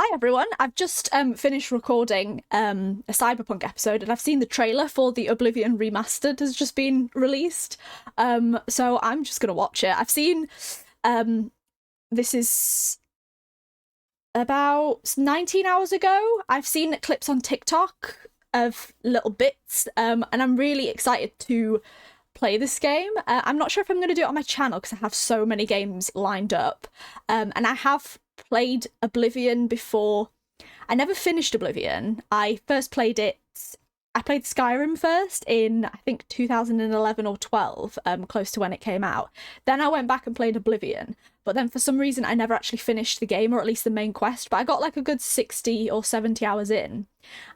Hi everyone, I've just finished recording a Cyberpunk episode and I've seen the trailer for the Oblivion Remastered has just been released. So I'm just going to watch it. I've seen, this is about 19 hours ago. I've seen clips on TikTok of little bits and I'm really excited to play this game. I'm not sure if I'm going to do it on my channel because I have so many games lined up. And I have played Oblivion before. I never finished Oblivion. I played Skyrim first in, I think, 2011 or 12, close to when it came out. Then I went back and played Oblivion. But then for some reason I never actually finished the game, or at least the main quest. But I got like a good 60 or 70 hours in.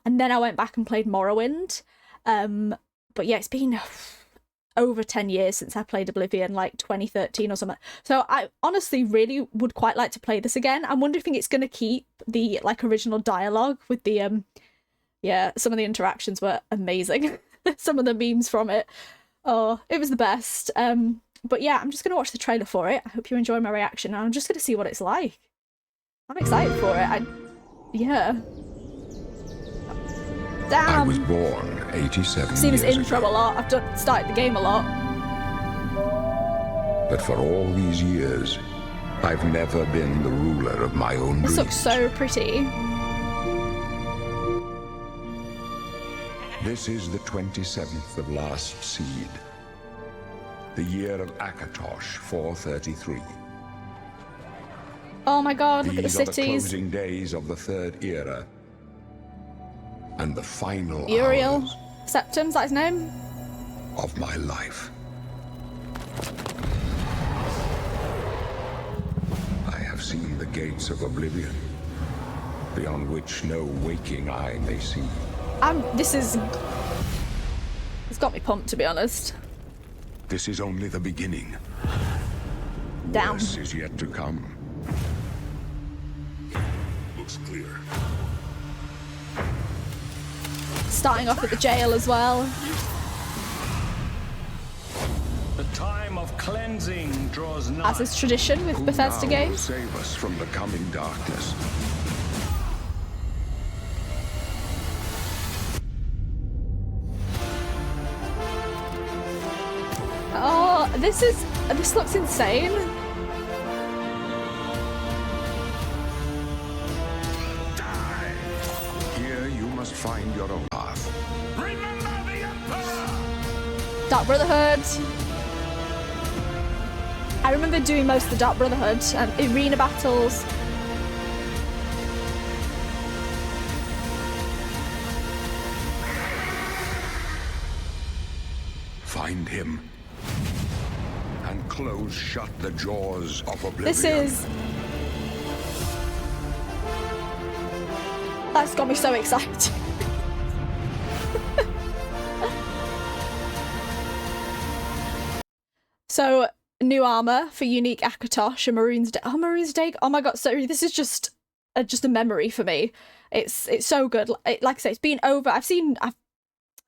And then I went back and played Morrowind. But yeah, it's been over 10 years since I played Oblivion, like 2013 or something. So I honestly really would quite like to play this again. I'm wondering if it's going to keep the like original dialogue with the yeah, some of the interactions were amazing. Some of the memes from it, oh, it was the best. But yeah, I'm just going to watch the trailer for it. I hope you enjoy my reaction, and I'm just going to see what it's like. I'm excited for it. Yeah. Damn. I was born 87 I've seen this years intro ago. a lot. I've started the game a lot. But for all these years, I've never been the ruler of my own This dreams. looks so pretty. This is the 27th of last seed. The year of Akatosh 433. Oh my god, look at the These are the cities. closing days of the third era. And the final Uriel. hours Septum's that his name? of my life. I have seen the gates of Oblivion, beyond which no waking eye may see. It's got me pumped, to be honest. This is only the beginning. Damn. Worse is yet to come. Looks clear. Starting off at the jail as well. The time of cleansing draws nigh. As is tradition with Who Bethesda now will games. save us from the coming darkness? Oh, this looks insane. Die! Here you must find your own path. Remember the Emperor! Dark Brotherhood. I remember doing most of the Dark Brotherhood and arena battles. Find him. And close shut the jaws of Oblivion. That's got me so excited. So, new armor for unique Akatosh and Maroon's Day. Oh, Maroon's Day. Oh my god, so this is just a memory for me. It's so good. Like I say, it's been over. I've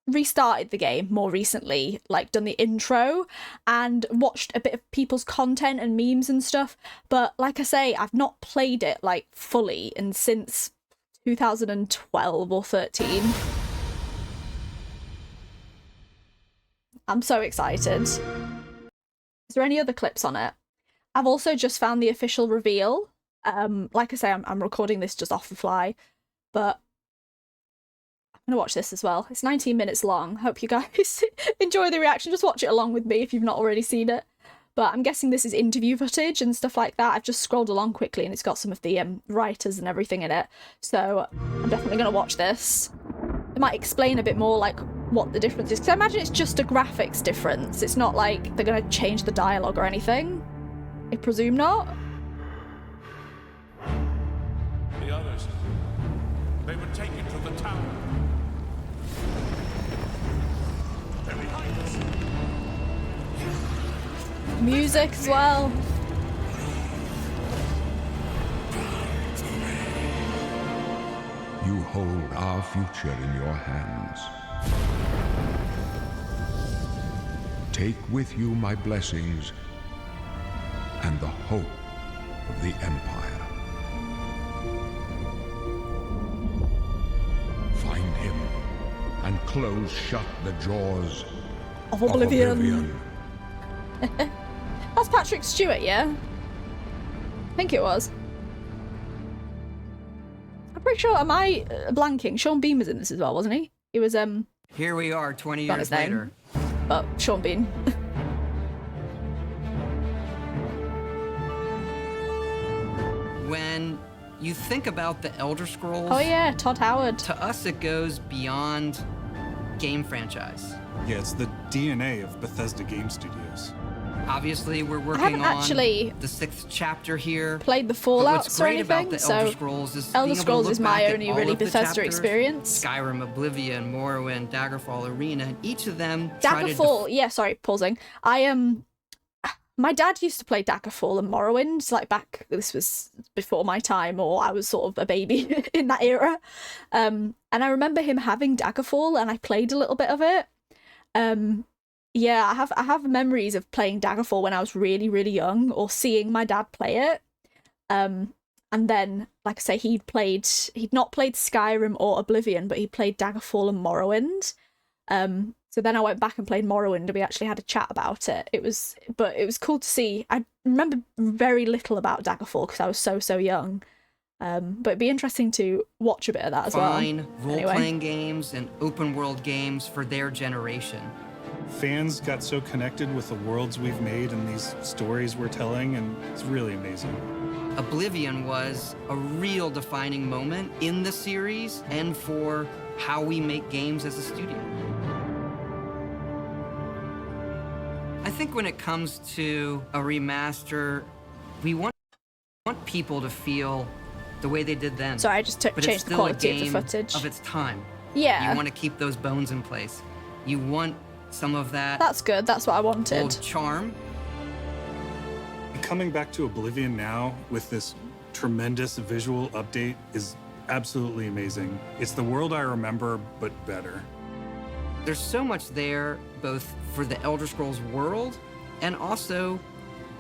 restarted the game more recently, like done the intro and watched a bit of people's content and memes and stuff. But like I say, I've not played it like fully and since 2012 or 13. I'm so excited. Is there any other clips on it? I've also just found the official reveal. Like I say, I'm recording this just off the fly, but I'm gonna watch this as well. It's 19 minutes long. Hope you guys enjoy the reaction. Just watch it along with me if you've not already seen it. But I'm guessing this is interview footage and stuff like that. I've just scrolled along quickly and it's got some of the writers and everything in it. So I'm definitely gonna watch this. It might explain a bit more like what the difference is, because I imagine it's just a graphics difference. It's not like they're gonna change the dialogue or anything. I presume not. The others, they were taken to the tower. They're behind us. Music as well. You hold our future in your hands. Take with you my blessings and the hope of the Empire. close shut the jaws Of Oblivion. That's Patrick Stewart, yeah? I think it was. I'm pretty sure, am I blanking? Sean Bean was in this as well, wasn't he? He was, Here we are 20 Got years his name. later. But Sean Bean. When you think about the Elder Scrolls, Oh yeah, Todd Howard. to us it goes beyond game franchise. Yeah, it's the DNA of Bethesda Game Studios. Obviously, we're working haven't on actually the 6th chapter here. Played the But Fallouts what's or great about anything, the Elder so Scrolls is Elder being able to Scrolls look is my back at only all really of the Bethesda chapters, experience. Skyrim, Oblivion, Morrowind, Daggerfall, Arena, and each of them try to Daggerfall, yeah, sorry, pausing. My dad used to play Daggerfall and Morrowind, like back, this was before my time, or I was sort of a baby in that era. And I remember him having Daggerfall, and I played a little bit of it. Yeah, I have memories of playing Daggerfall when I was really, really young, or seeing my dad play it. And then, like I say, he'd not played Skyrim or Oblivion, but he played Daggerfall and Morrowind. So then I went back and played Morrowind, and we actually had a chat about it. It was cool to see. I remember very little about Daggerfall because I was so young. But it'd be interesting to watch a bit of that as well. Fine role-playing games and open-world games for their generation. Fans got so connected with the worlds we've made and these stories we're telling, and it's really amazing. Oblivion was a real defining moment in the series and for how we make games as a studio. I think when it comes to a remaster, we want people to feel the way they did then. Sorry, I just But it's changed the still quality a of the game footage. of its time. Yeah. You want to keep those bones in place. You want some of that That's good. That's what I wanted. old charm. Coming back to Oblivion now with this tremendous visual update is absolutely amazing. It's the world I remember, but better. There's so much there, both for the Elder Scrolls world and also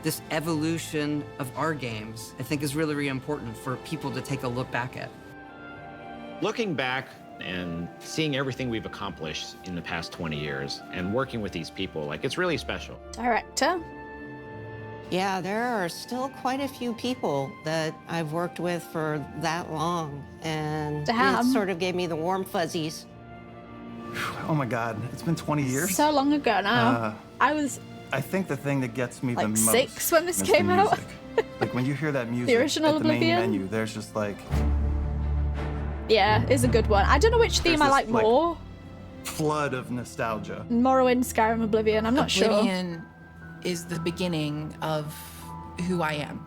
this evolution of our games, I think is really, really important for people to take a look back at. Looking back and seeing everything we've accomplished in the past 20 years and working with these people, like, it's really special. Director. Yeah, there are still quite a few people that I've worked with for that long, and Damn. it sort of gave me the warm fuzzies. Oh my God, it's been 20 years. So long ago now. I think the thing that gets me Like the most 6 when this is came the out. music. Like when you hear that music original at the main Oblivion? menu, there's just like Yeah, it's a good one. I don't know which theme There's I this, like like- more. flood of nostalgia. Morrowind, Skyrim, Oblivion. I'm not sure. Oblivion is the beginning of who I am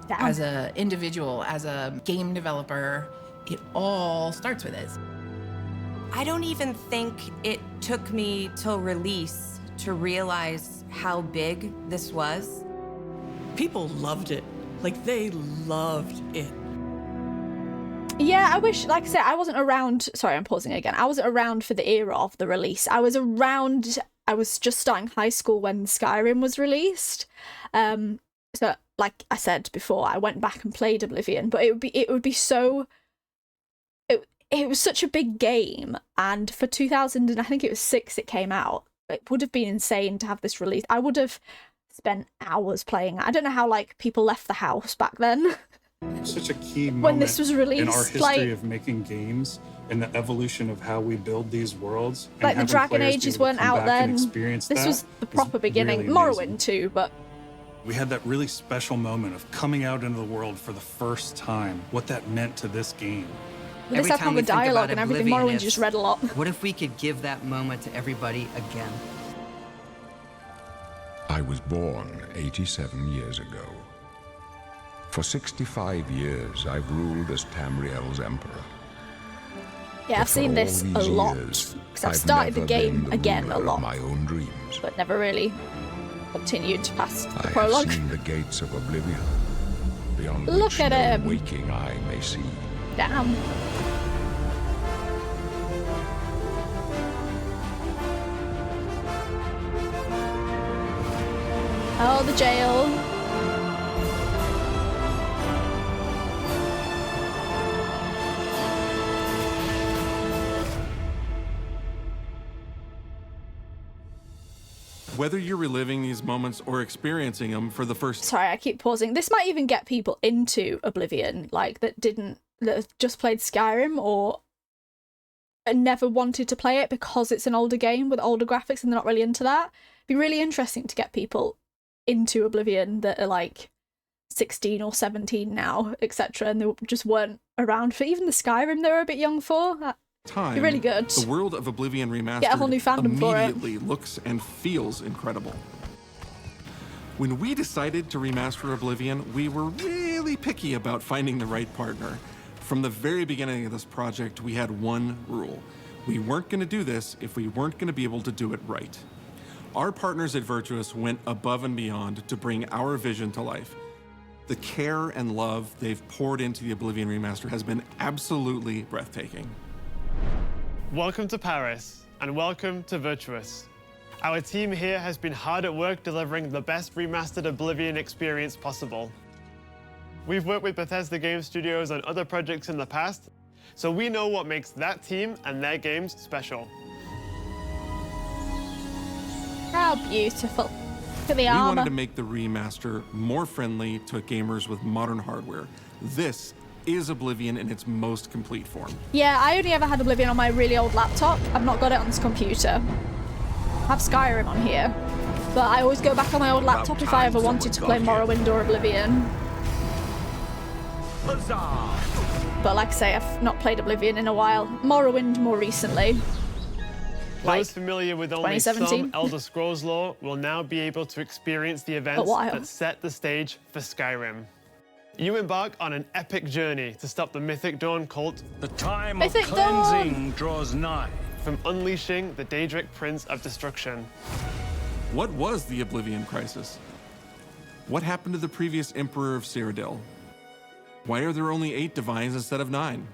Damn. as an individual, as a game developer. It all starts with it. I don't even think it took me till release to realize how big this was. People loved it. Like, they loved it. Yeah, I wish, like I said, I wasn't around. Sorry, I'm pausing again. I wasn't around for the era of the release. I was just starting high school when Skyrim was released. So, like I said before, I went back and played Oblivion, but it would be so. It was such a big game, and for 2000, and I think it was 6, it came out. It would have been insane to have this release. I would have spent hours playing it. I don't know how like people left the house back then. Such a key moment When this was released, in our history like- of making games and the evolution of how we build these worlds. And Like the having Dragon players be Ages able to weren't come out back and then. experience This that was the is proper beginning. really Morrowind amazing. too, but We had that really special moment of coming out into the world for the first time, what that meant to this game. this Every had time we proper think dialogue about and everything. Oblivion, Morrowind it's, just read a lot. What if we could give that moment to everybody again? I was born 87 years ago. For 65 years, I've ruled as Tamriel's emperor. Yeah, I've But for seen all this a these lot years, because I've I've started the never game been the again a ruler of lot, my own dreams. but never really continued past the I prologue. have seen the gates of Oblivion, beyond Look which at no him. waking eye may see. Damn. Oh, the jail. Whether you're reliving these moments or experiencing them for the first Sorry, I keep pausing. This might even get people into Oblivion, like that have just played Skyrim or never wanted to play it because it's an older game with older graphics and they're not really into that. It'd be really interesting to get people into Oblivion that are like 16 or 17 now, etc., and they just weren't around for even the Skyrim they were a bit young for. time, Be really good. The world of Oblivion Remastered Get a whole new fandom for it. immediately looks and feels incredible. When we decided to remaster Oblivion, we were really picky about finding the right partner. From the very beginning of this project, we had one rule. We weren't going to do this if we weren't going to be able to do it right. Our partners at Virtuous went above and beyond to bring our vision to life. The care and love they've poured into the Oblivion Remaster has been absolutely breathtaking. Welcome to Paris, and welcome to Virtuous. Our team here has been hard at work delivering the best remastered Oblivion experience possible. We've worked with Bethesda Game Studios on other projects in the past, so we know what makes that team and their games special. How beautiful. Look at the We armor. wanted to make the remaster more friendly to gamers with modern hardware. This is Oblivion in its most complete form. Yeah, I only ever had Oblivion on my really old laptop. I've not got it on this computer. I have Skyrim on here, but I always go back on my old laptop if I ever wanted to play Morrowind or Oblivion. But like I say, I've not played Oblivion in a while. Morrowind more recently. Those familiar with only some 2017? Elder Scrolls lore will now be able to experience the events while. that set the stage for Skyrim. You embark on an epic journey to stop the Mythic Dawn cult. The time Mythic of cleansing draws nigh. From unleashing the Daedric Prince of Destruction. What was the Oblivion Crisis? What happened to the previous Emperor of Cyrodiil? Why are there only 8 divines instead of 9?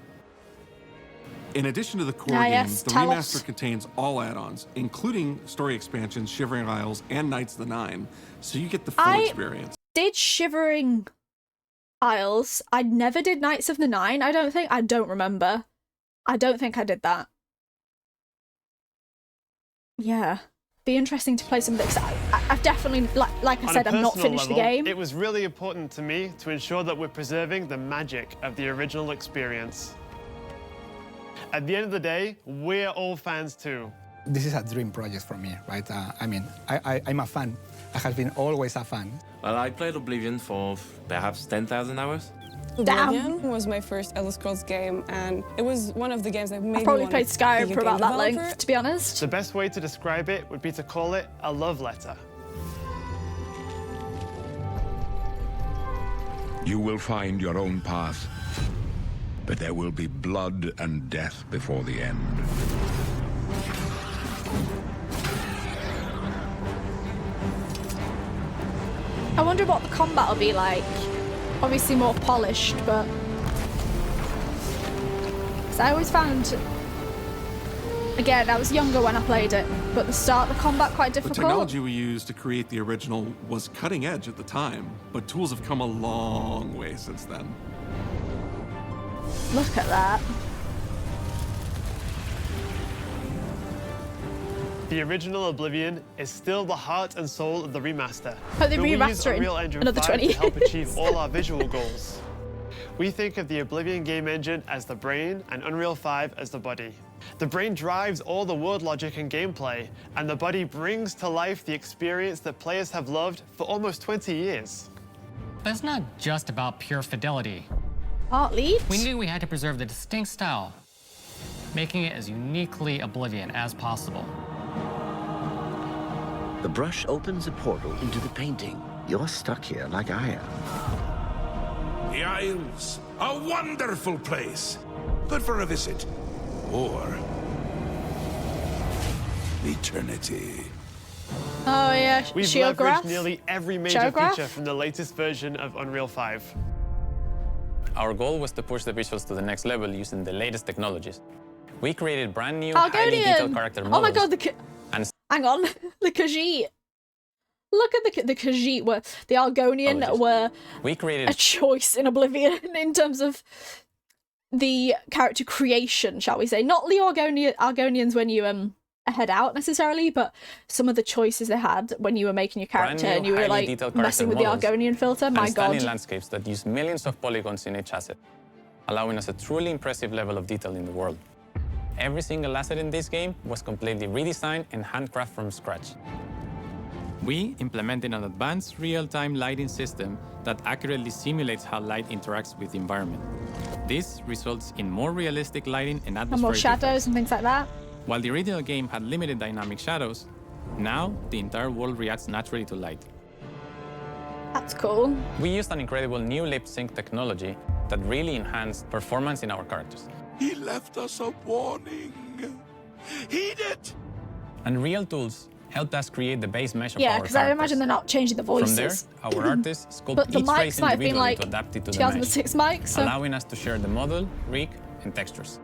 In addition to the core game, yes, the tell remaster us. contains all add-ons, including story expansions, Shivering Isles, and Knights of the Nine, so you get the full experience. Did Shivering Isles. I never did Knights of the Nine, I don't think. I don't remember. I don't think I did that. Yeah. Be interesting to play some of this. I've definitely, like I said, I've not finished the game. It was really important to me to ensure that we're preserving the magic of the original experience. At the end of the day, we're all fans too. This is a dream project for me, right? I'm a fan. I have been always a fan. Well, I played Oblivion for perhaps 10,000 hours. Oblivion was my first Elder Scrolls game, and it was one of the games that made I've probably me played want Skyrim to be for a game about that developer. length, to be honest. The best way to describe it would be to call it a love letter. You will find your own path, but there will be blood and death before the end. I wonder what the combat will be like. Obviously more polished, but... Because I always found... Again, I was younger when I played it, but the start of the combat quite The difficult. technology we used to create the original was cutting edge at the time, but tools have come a long way since then. Look at that. The original Oblivion is still the heart and soul of the remaster. Hope they But we use remaster it in Unreal Engine another 5 20 to help years. achieve all our visual goals. We think of the Oblivion game engine as the brain and Unreal 5 as the body. The brain drives all the world logic and gameplay, and the body brings to life the experience that players have loved for almost 20 years. But it's not just about pure fidelity. Partly. We knew we had to preserve the distinct style, making it as uniquely Oblivion as possible. The brush opens a portal into the painting. You're stuck here like I am. The Isles, a wonderful place. Good for a visit. Or eternity. Oh yeah, We've Geograph. leveraged nearly every major Geograph? feature from the latest version of Unreal 5. Our goal was to push the visuals to the next level using the latest technologies. We created brand new, highly detailed Argonian! character Oh models. my god, hang on, the Khajiit. Look at the Khajiit were the Argonian were We created a choice in Oblivion in terms of the character creation, shall we say? Not the Argonians when you head out necessarily, but some of the choices they had when you were making your character and you were like messing with the Argonian filter, my god. Stunning landscapes that use millions of polygons in each asset, allowing us a truly impressive level of detail in the world. Every single asset in this game was completely redesigned and handcrafted from scratch. We implemented an advanced real-time lighting system that accurately simulates how light interacts with the environment. This results in more realistic lighting and atmospheric more shadows effects. and things like that. While the original game had limited dynamic shadows, now the entire world reacts naturally to light. That's cool. We used an incredible new lip sync technology that really enhanced performance in our characters. He left us a warning. Heed it! And real tools helped us create the base mesh of our Yeah, characters. because I imagine they're not changing the voices. From there, our artists sculpt But the each mics race might have been individually like to adapt it to the 2006 mesh, mics, so- allowing us to share the model, rig, and textures.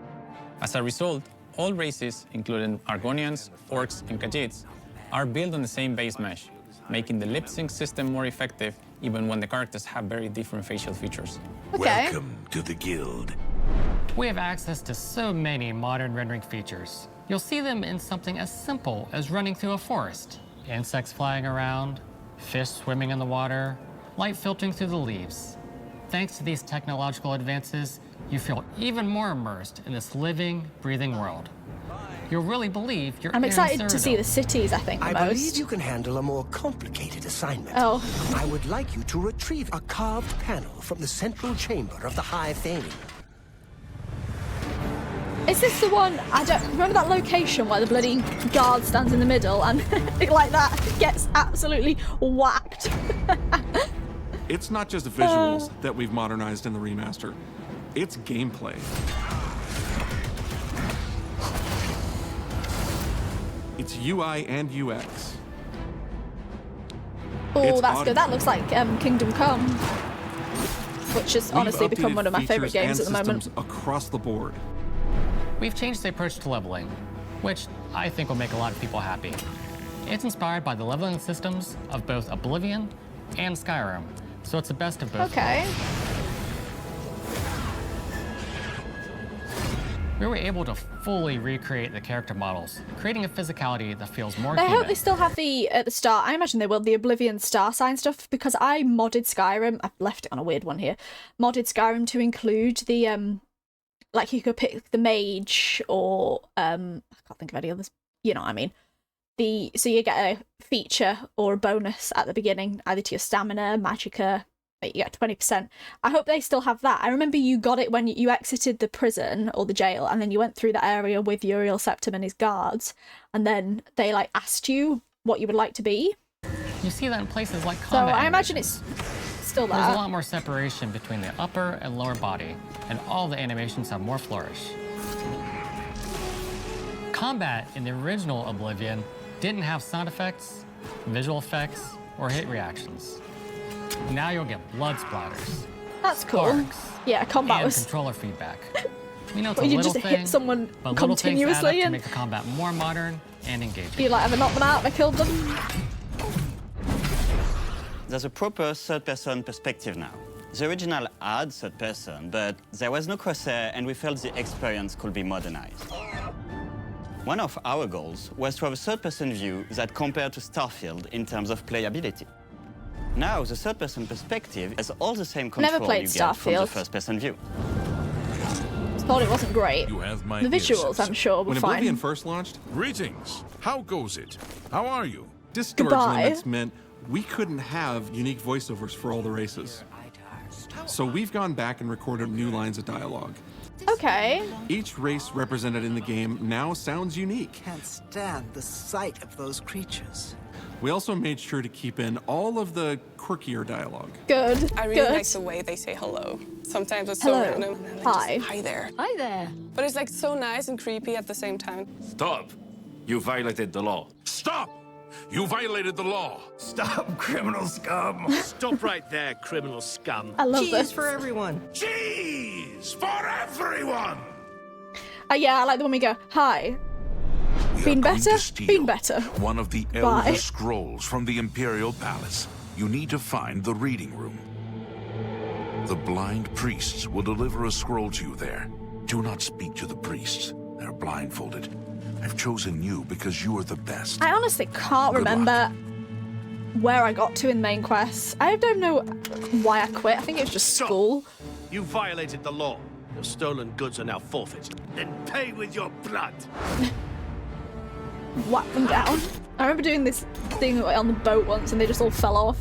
As a result, all races, including Argonians, Orcs, and Khajiits, are built on the same base mesh, making the lip sync system more effective even when the characters have very different facial features. Welcome to the guild. We have access to so many modern rendering features. You'll see them in something as simple as running through a forest. Insects flying around, fish swimming in the water, light filtering through the leaves. Thanks to these technological advances, you feel even more immersed in this living, breathing world. You'll really believe you're I'm in excited to see the Cyrodiil. cities, I think, the I most. believe you can handle a more complicated assignment. Oh. I would like you to retrieve a carved panel from the central chamber of the High Fane. Is this the one, I don't remember that location where the bloody guard stands in the middle and like that gets absolutely whacked? It's not just visuals that we've modernized in the remaster. It's gameplay. It's UI and UX. Oh, that's good. That looks like Kingdom Come, which has honestly We've become updated one of my favorite features games at and the moment. systems across the board. We've changed the approach to leveling, which I think will make a lot of people happy. It's inspired by the leveling systems of both Oblivion and Skyrim, so it's the best of both. Okay. We were able to fully recreate the character models, creating a physicality that feels more I human. hope they still have the, at the start, I imagine they will, the Oblivion star sign stuff, because I modded Skyrim, I've left it on a weird one here, modded Skyrim to include the, like you could pick the mage or, I can't think of any others, you know what I mean. So you get a feature or a bonus at the beginning, either to your stamina, magicka, you get 20%. I hope they still have that. I remember you got it when you exited the prison or the jail, and then you went through that area with Uriel Septim and his guards, and then they like asked you what you would like to be. You see that in places like So combat. I imagine it's still there. There's a lot more separation between the upper and lower body, and all the animations have more flourish. Combat in the original Oblivion didn't have sound effects, visual effects, or hit reactions. Now you'll get blood splatters. That's cool. Sparks, Yeah, combat and was. controller feedback. You know, it's Well, a you little just thing, hit someone but little things add up continuously to and make the combat more modern and engaging. you like ever knock them out and I killed them. There's a proper third-person perspective now. The original had third person, but there was no crosshair, and we felt the experience could be modernized. One of our goals was to have a third-person view that compared to Starfield in terms of playability. Now, the third-person perspective has all the same Never control played you get from the Starfield. first-person view. Thought it wasn't great. You have my The visuals, innocence. I'm sure, were When fine. Oblivion first launched, Greetings. How goes it? How are you? storage Goodbye. limits meant we couldn't have unique voiceovers for all the races. So we've gone back and recorded new lines of dialogue. Okay. Each race represented in the game now sounds unique. Can't stand the sight of those creatures. We also made sure to keep in all of the quirkier dialogue. Good. I really like the way they say hello. Sometimes it's so Hello. random. And then they Hi. Just, hi there. Hi there. But it's like so nice and creepy at the same time. Stop! You violated the law. Stop! You violated the law. Stop, criminal scum. Stop right there, criminal scum. I love Cheese this. for everyone. Cheese for everyone. Yeah, I like the one we go, hi. We Been are going better? to steal Been better. One of the Bye. elder scrolls from the Imperial Palace. You need to find the reading room. The blind priests will deliver a scroll to you there. Do not speak to the priests. They're blindfolded. I've chosen you because you are the best. I honestly can't remember where I got to in the main quest. I don't know why I quit. I think it was just school. You violated the law. Your stolen goods are now forfeited. Then pay with your blood. Whack them down. I remember doing this thing on the boat once and they just all fell off.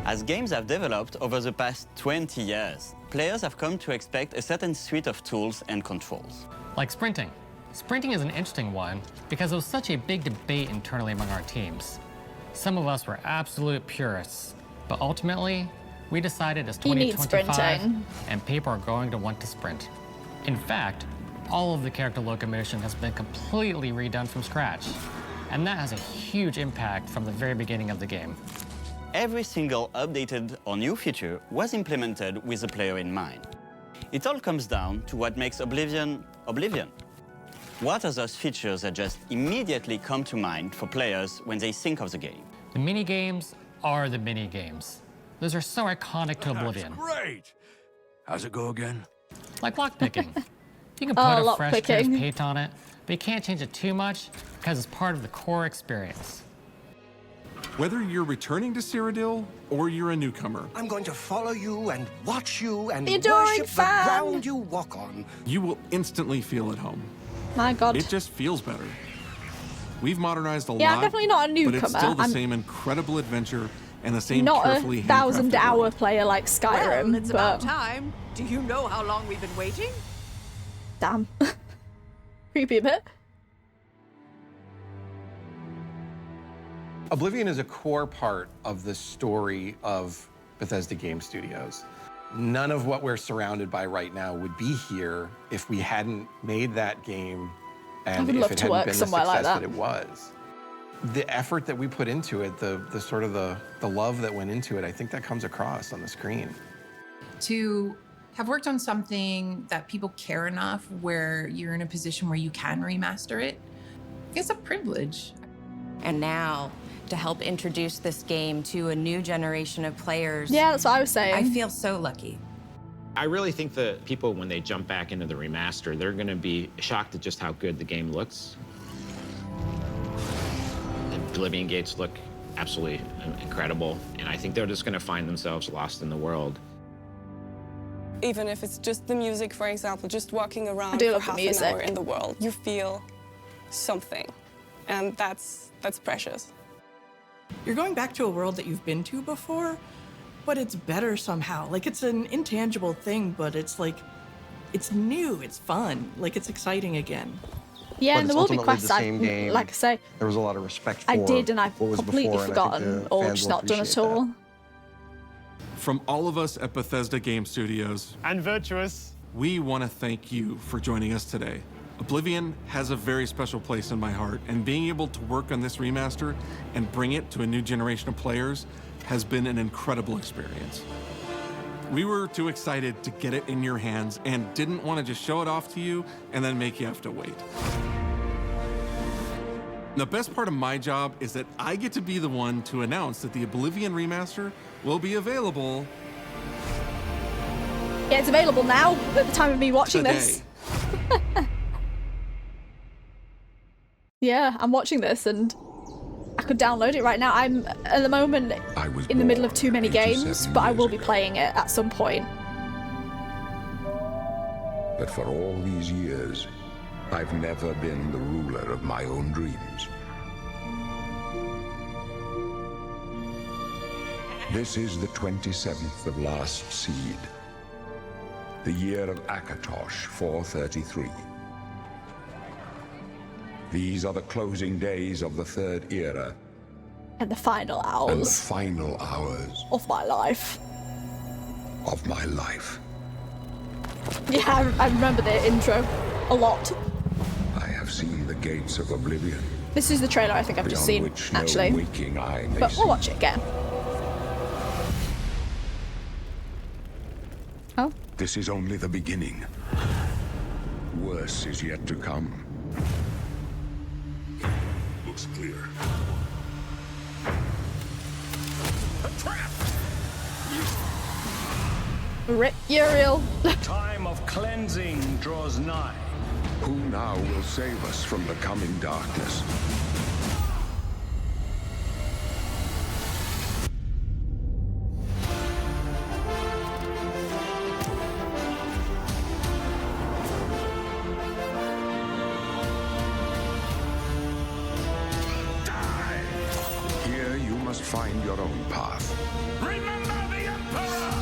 As games have developed over the past 20 years, players have come to expect a certain suite of tools and controls. Like sprinting. Sprinting is an interesting one because it was such a big debate internally among our teams. Some of us were absolute purists, but ultimately, we decided it's 2025 and people are going to want to sprint. In fact, all of the character locomotion has been completely redone from scratch, and that has a huge impact from the very beginning of the game. Every single updated or new feature was implemented with the player in mind. It all comes down to what makes Oblivion, Oblivion. What are those features that just immediately come to mind for players when they think of the game? The mini-games are the mini-games. Those are so iconic to Oblivion. Great! How's it go again? Like lockpicking. You can put a fresh coat of paint on it, but you can't change it too much because it's part of the core experience. Whether you're returning to Cyrodiil or you're a newcomer, I'm going to follow you and watch you and Adoring worship fan. the ground you walk on. you will instantly feel at home. My God. It just feels better. We've modernized a lot, I'm definitely not a newcomer. but it's still the I'm same incredible adventure and the same not carefully a 1,000-hour player like Skyrim, Well, it's about but time. Do you know how long we've been waiting? damn. Creepy a bit. Oblivion is a core part of the story of Bethesda Game Studios. None of what we're surrounded by right now would be here if we hadn't made that game and if it hadn't been the success that it was. The effort that we put into it, the sort of the love that went into it, I think that comes across on the screen. To have worked on something that people care enough where you're in a position where you can remaster it, it's a privilege. And now, to help introduce this game to a new generation of players. Yeah, that's what I was saying. I feel so lucky. I really think that people, when they jump back into the remaster, they're going to be shocked at just how good the game looks. The Oblivion gates look absolutely incredible, and I think they're just going to find themselves lost in the world. Even if it's just the music, for example, just walking around I do for love the half music. an hour in the world, you feel something, and that's precious. You're going back to a world that you've been to before, but it's better somehow. Like, it's an intangible thing, but it's like, it's new, it's fun, like it's exciting again. Yeah, But and the it's will be ultimately quests, the same game. like I say, There was a lot of respect for I did and I've what was completely before, and I think forgotten the or fans just will not done at appreciate that. all. From all of us at Bethesda Game Studios and Virtuous, we want to thank you for joining us today. Oblivion has a very special place in my heart, and being able to work on this remaster and bring it to a new generation of players has been an incredible experience. We were too excited to get it in your hands and didn't want to just show it off to you and then make you have to wait. The best part of my job is that I get to be the one to announce that the Oblivion Remaster will be available. Yeah, it's available now at the time of me watching today. this. Yeah, I'm watching this and I could download it right now. I'm at the moment in the middle of too many games, but I will be playing it at some point. But for all these years, I've never been the ruler of my own dreams. This is the 27th of Last Seed, the year of Akatosh 433. These are the closing days of the Third Era. And the final hours. And the final hours of my life. of my life. Yeah, I remember the intro a lot. I have seen the gates of Oblivion. This is the trailer I think I've just seen, Beyond which no actually. waking eye may But see. we'll watch it again. Oh? This is only the beginning. Worse is yet to come. Looks clear. A trap! Rip Uriel. Time of cleansing draws nigh. Who now will save us from the coming darkness? Here you must find your own path. Remember the Emperor!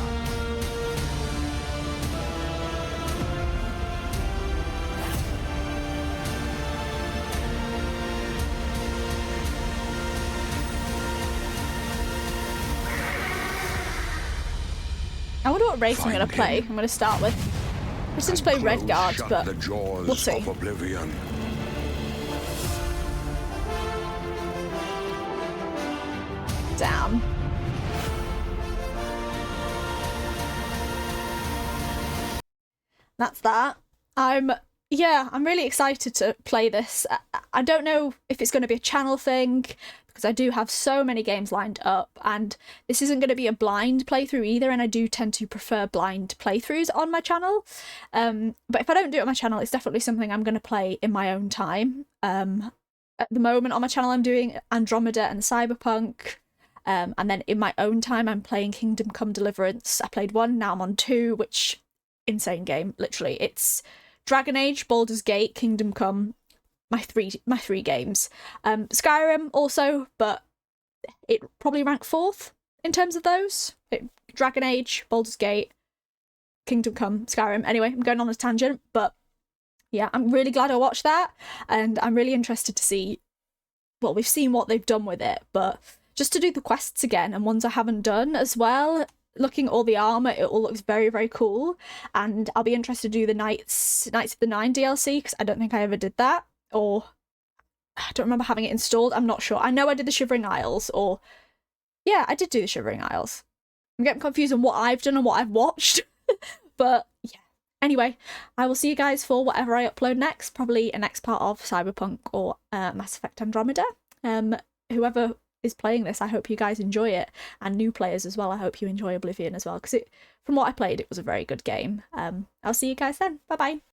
I wonder what race I'm going to play. I'm going to start with. I just play Red Guard, but we'll see. Of Oblivion. Damn. That's that. I'm really excited to play this. I don't know if it's going to be a channel thing, because I do have so many games lined up, and this isn't going to be a blind playthrough either, and I do tend to prefer blind playthroughs on my channel. But if I don't do it on my channel, it's definitely something I'm going to play in my own time. At the moment on my channel I'm doing Andromeda and Cyberpunk, and then in my own time I'm playing Kingdom Come Deliverance. I played 1, now I'm on 2, which, insane game, literally. It's Dragon Age, Baldur's Gate, Kingdom Come, my three games. Skyrim also, but it probably ranked 4th in terms of those. Dragon Age, Baldur's Gate, Kingdom Come, Skyrim. Anyway, I'm going on a tangent, but yeah, I'm really glad I watched that, and I'm really interested to see, well, we've seen what they've done with it, but just to do the quests again, and ones I haven't done as well. Looking at all the armor, it all looks very, very cool, and I'll be interested to do the Knights of the Nine DLC, because I don't think I ever did that, or I don't remember having it installed. I'm not sure. I know I did the Shivering Isles, or yeah, I did do the Shivering Isles. I'm getting confused on what I've done and what I've watched, but yeah. Anyway, I will see you guys for whatever I upload next, probably a next part of Cyberpunk or Mass Effect Andromeda. Whoever is playing this, I hope you guys enjoy it, and new players as well, I hope you enjoy Oblivion as well, because from what I played, it was a very good game. I'll see you guys then. Bye bye.